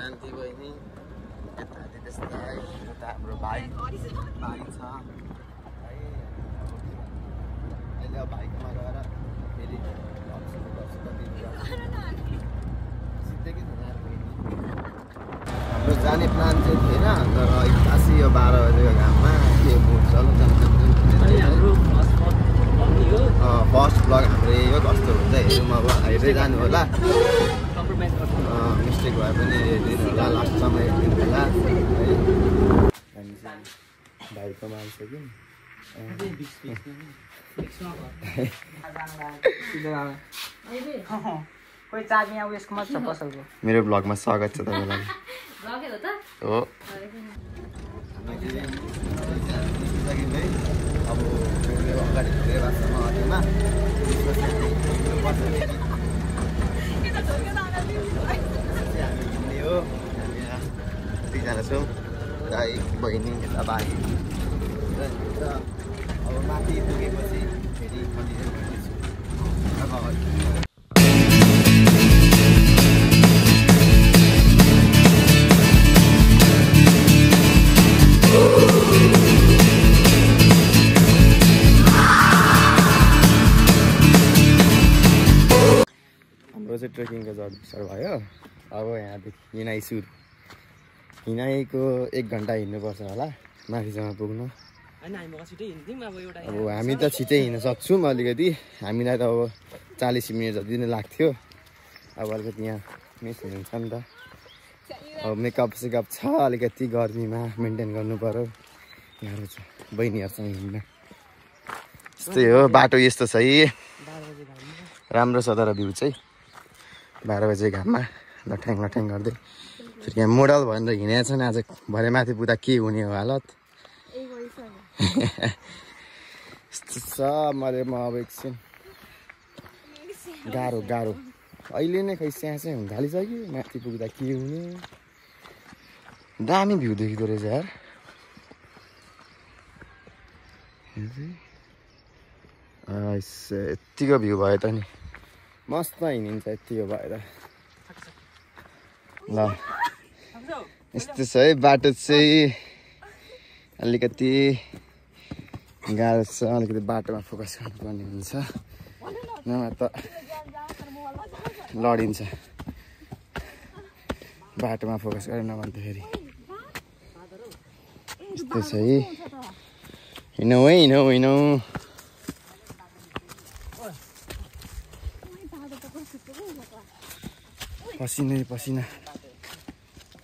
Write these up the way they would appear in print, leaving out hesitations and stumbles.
शान्ति बहिनी यताति त्यस्तै उता हाम्रो भाइ छ अहिले अब भाइकोमा गएर फेरि हाम्रो जाने प्लान चाहिँ थिएन तर खासै यो 12 बजेको घाममा के फर्स्ट ब्लग हाम्रो यो कस्तो हुन्छ हेरौँ अब हेर्दै जानु होला मिस्टेक भए पनि हेरिदिनु होला लास्टसम्म हेरिदिनु होला हामी चाहिँ भाइकोमा आइसक्यौँ मेरो ब्लगमा स्वागत छ तपाईँलाई हो अब अगाडि हो कतिजना छौँ दाइ बहिनी यता भाइ अब माथि पुगेपछि फेरि कन्टिन्यू गर्नेछु हाम्रो चाहिँ ट्रेकिङको स्टार्ट भयो अब यहाँदेखि हिँडाइ सुरु हिँडाइको 1 घन्टा हिँड्नुपर्छ होला माथिसम्म पुग्नु अब हामी त छिटै हिँड्न सक्छौँ अलिकति हामीलाई त अब 40 मिनट जति नै लाग्थ्यो अब अलिकति यहाँ मिस हुन्छ नि त अब मेकअप सेकअप छ अलिकति गर्मीमा मेन्टेन गर्नु पर्यो गाह्रो छ बहिनीहरूसँग हिँड्न यस्तै हो बाटो यस्तो छ है राम्रो छ तर भ्यू चाहिँ 12 बजे घाममा लट्याङ लट्याङ गर्दै फेरि यहाँ मोडल भनेर हिँडेको छ नि आज भरे माथि पुग्दा के हुने हो हालत यस्तो छ मैले म अब एकछिन गाह्रो गाह्रो अहिले नै खै स्याहासै हुन थालिसक्यो माथि पुग्दा के हुने दामी भ्यू देखिँदो रहेछ यार यत्तिको भ्यू भयो त नि मस्त हिँडिन्छ यत्तिको भएर ल यस्तो छ है बाटो चाहिँ अलिकति गाह्रो छ अलिकति बाटोमा फोकस गर्नुपर्ने हुन्छ नभए त लडिन्छ बाटोमा फोकस गरेन भन्दाखेरि यस्तो छ है हिँडौँ है हिँडौँ हिँडौँ पसिनै पसिना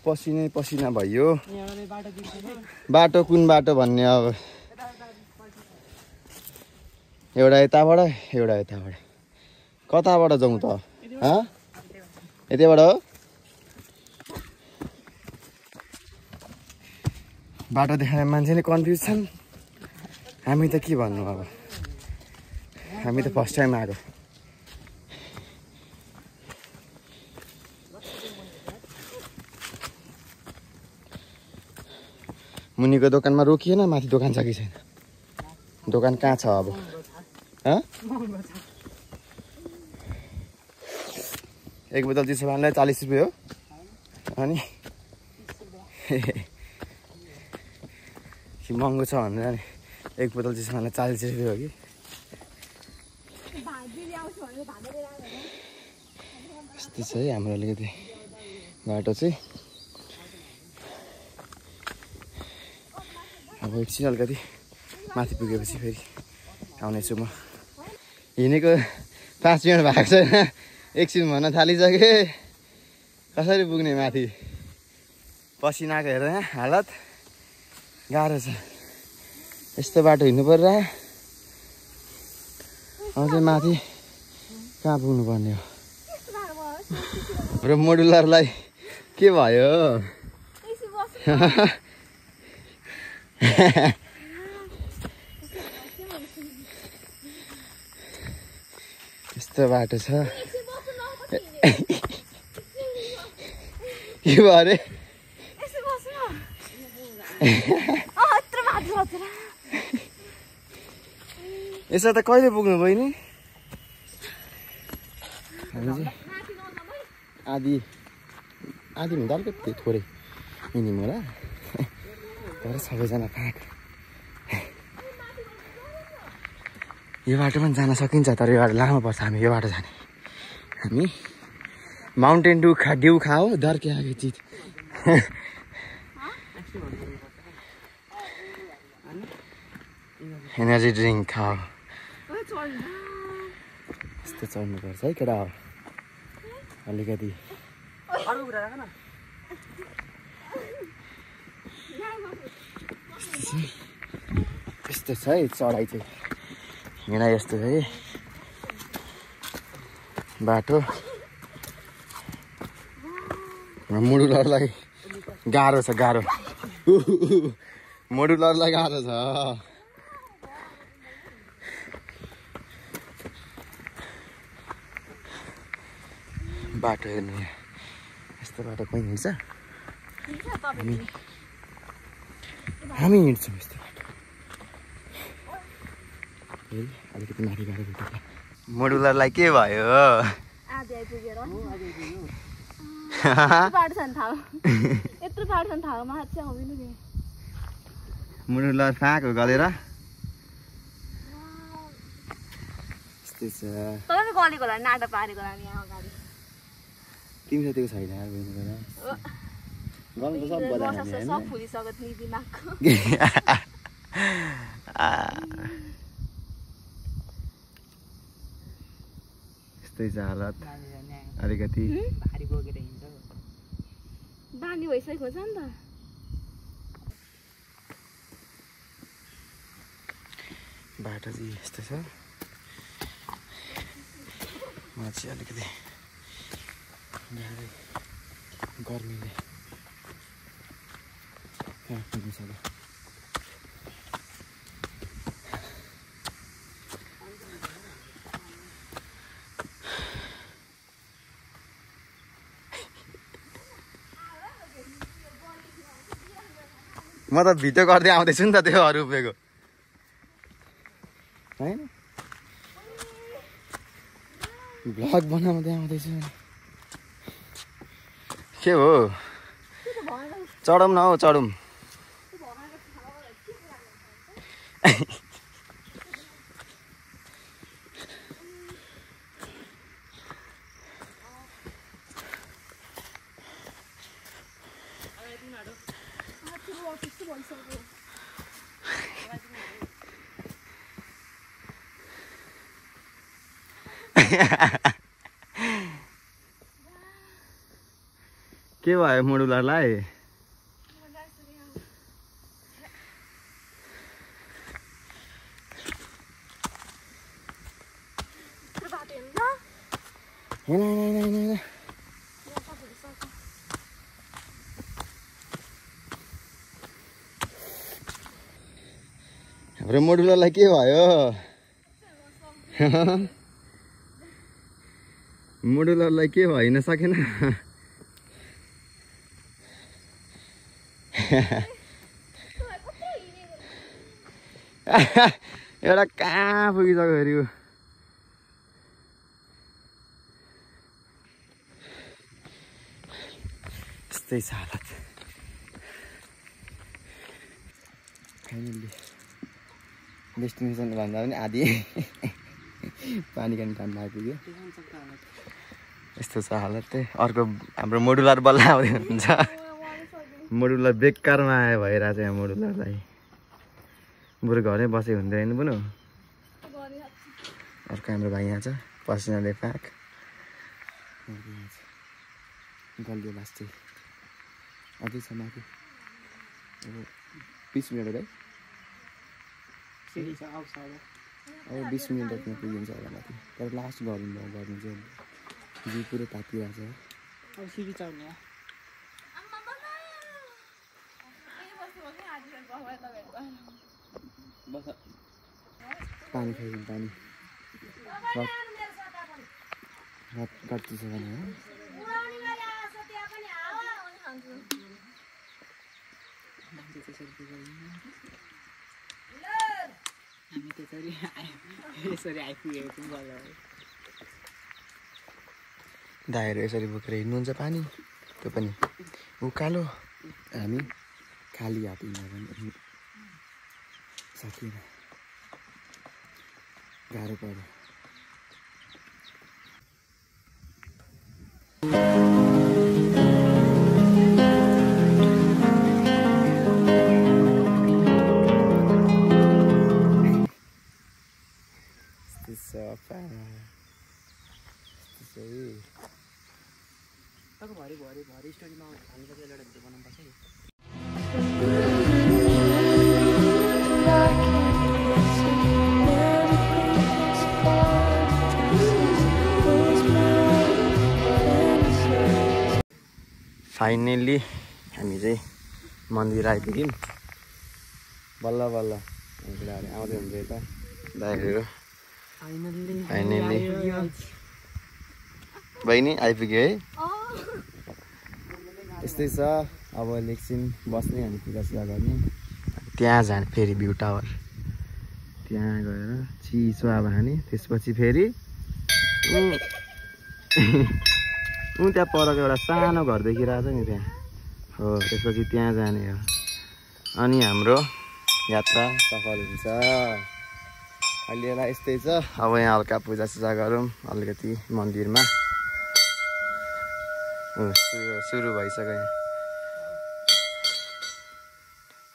पसिनै पसिना भयो बाटो कुन बाटो भन्ने अब एउटा यताबाट एउटा यताबाट कताबाट जाउँ त यतैबाट हो बाटो देखाएर मान्छेले कन्फ्युज छन् हामी त के भन्नु अब हामी त फर्स्ट टाइम आएको मुनिको दोकानमा रोकिएन माथि दोकान छ कि छैन दोकान कहाँ छ अब एक बोतल चिसो पानीलाई 40 रुपियाँ हो अनि महँगो छ भनेर नि एक बोतल चिसो पानीलाई 40 रुपियाँ हो कि यस्तो छ है हाम्रो अलिकति बाटो चाहिँ अब एकछिन अलिकति माथि पुगेपछि फेरि आउनेछु म हिँडेको 5 मिनट भएको छैन एकछिन भन्न थालिसके कसरी पुग्ने माथि पसिनाको हेर यहाँ हालत गाह्रो छ यस्तो बाटो हिँड्नु पर्छ अझै माथि कहाँ पुग्नु पर्ने हो हाम्रो मोडुलरलाई के भयो यस्तो बाटो छ के भयो अरे यसो त कहिले पुग्नु बहिनी आधी आधी भन्दा अलिकति थोरै मिनिम होला तर सबैजना पाएको यो बाटो पनि जान सकिन्छ तर यो बाटो लामो पर्छ हामी यो बाटो जाने हामी माउन्टेन ड्यू खाओ डर के आगे चिज एनर्जी ड्रिङ्क खाओ यस्तो चढ्नुपर्छ है केटा हो अलिकति यस्तो छ है चढाइ चाहिँ हिँडा यस्तो है बाटो मोडुलरलाई गाह्रो छ गाह्रो मोडुलरलाई गाह्रो छ बाटो हेर्नु यस्तो बाटो कोही हिँड्छ हामी हिँड्छौँ यस्तो बाटो अलिकति माथि गएर मोडुलरलाई के भयो मोडुलर फाँको गलेर यस्तै छ तिमी साथीको छैन गर्नु त सब यस्तै छ हालत अलिकति बानी भइसकेको छ नि त बाटो चाहिँ यस्तो छ मलाई चाहिँ अलिकति गर्मीले म त भिडियो गर्दै आउँदैछु नि त त्यो अरू उभिएको होइन भ्लग बनाउँदै आउँदैछु के हो चढौँ न हौ चढौँ के भयो मोडुलरलाई हाम्रो मोडुलरलाई के भयो मोडुलरलाई के भइन सकेन एउटा कहाँ पुगिसक्यो फेरि यस्तै छ हालत फाइनल्ली डेस्टिनेसन भन्दा पनि आधी पानी खाने ठाउँमा आइपुग्यो यस्तो छ हालत चाहिँ अर्को हाम्रो मोडुलर बल्ल आउँदै हुन्छ मोडुलर बेकारमा आयो भइरहेछ यहाँ मोडुलरलाई बरु घरै बसे हुँदैन पनि अर्को हाम्रो भाइ यहाँ छ पसिनाले पाक गल्दियो लास्ट चाहिँ अझै छ माथि अब 20 मिनट है अब 20 मिनटमा पुगिन्छ होला माथि तर लास्ट गर्नु चाहिँ जिउ पुरै तातिरहेको छ पानी खाइदिनु पानी कति छ भने हामी त्यसरी यसरी आइपुगेको भयो दाइहरू यसरी बोकेर हिँड्नुहुन्छ पानी त्यो पनि उकालो हामी खाली हातमा पनि सकिएन गाह्रो पर्यो भरि स्टोरीमा हामी सबैले एउटा भिडियो बनाउनुपर्छ है फाइनली हामी चाहिँ मन्दिर आइपुग्यौँ बल्ल बल्ल आउँदै हुन्छ यता दाइहरू फाइनली बहिनी आइपुग्यो है यस्तै छ अब एकछिन बस्ने हामी पूजासुजा गर्ने त्यहाँ जाने फेरि भ्यू टावर त्यहाँ गएर चिसो अब हाने त्यसपछि फेरि त्यहाँ परको एउटा सानो घर देखिरहेको छ नि त्यहाँ हो त्यसपछि त्यहाँ जाने हो अनि हाम्रो यात्रा सफल हुन्छ अहिलेलाई यस्तै छ अब यहाँ हल्का पूजासुजा गरौँ अलिकति मन्दिरमा सुरु भइसक्यो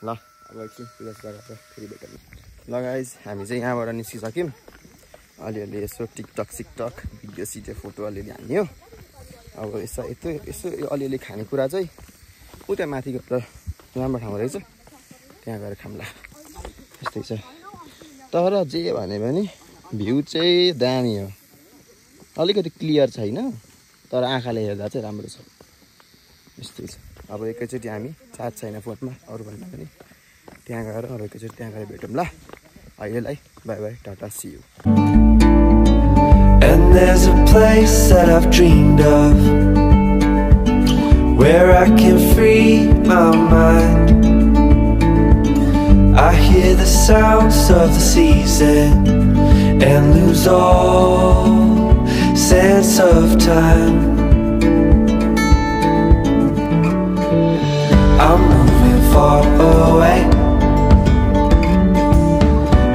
ल अब एकछिन पूजासुजा गर्छ फेरि भेटौँ ल गाइज हामी चाहिँ यहाँबाट निस्किसक्यौँ अलिअलि यसो टिकटक सिकटक भिडियो सिडियो फोटो अलिअलि हान्यो अब यसो यसो अलिअलि खानेकुरा चाहिँ उता माथि गएर राम्रो ठाउँ रहेछ त्यहाँ गएर खाम्ला यस्तै छ तर जे भने पनि भ्यू चाहिँ दामी हो अलिकति क्लियर छैन तर आँखाले हेर्दा चाहिँ राम्रो छ यस्तै छ अब एकैचोटि हामी चार्ज छैन फोनमा अरू भन्दा पनि त्यहाँ गएर अरू एकैचोटि त्यहाँ गएर भेटौँ ल अहिलेलाई bye bye tata see you And there's a place that I've dreamed of where I can free my mind. I hear the sounds of the season and lose all sense of time. I'm moving far away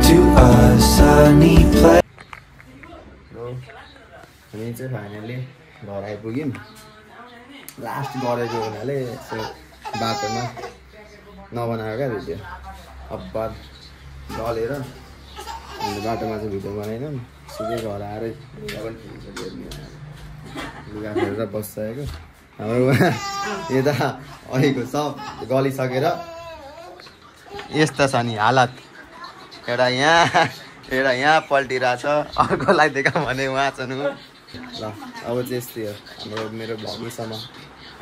to a sunny place. हामी चाहिँ finally घर आइपुग्यौँ last गरेको हुनाले यसो बाटोमा नबनाएको क्या भिडियो अब्बर डलेर अन्त बाटोमा चाहिँ भिडियो बनाएनौँ सिधै घर आएर लुगा फेरेर बसिसकेको हाम्रो उहाँ यता अहिलेको सब गलिसकेर यस्ता छ नि हालत एउटा यहाँ पल्टिरहेछ अर्कोलाई देखा भने उहाँ छन् ल अब चाहिँ यस्तै हो हाम्रो मेरो भ्लगसम्म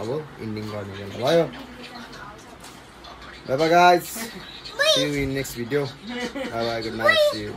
अब इन्डिङ गर्ने बेला भयो bye bye guys see you in next video bye bye good night see you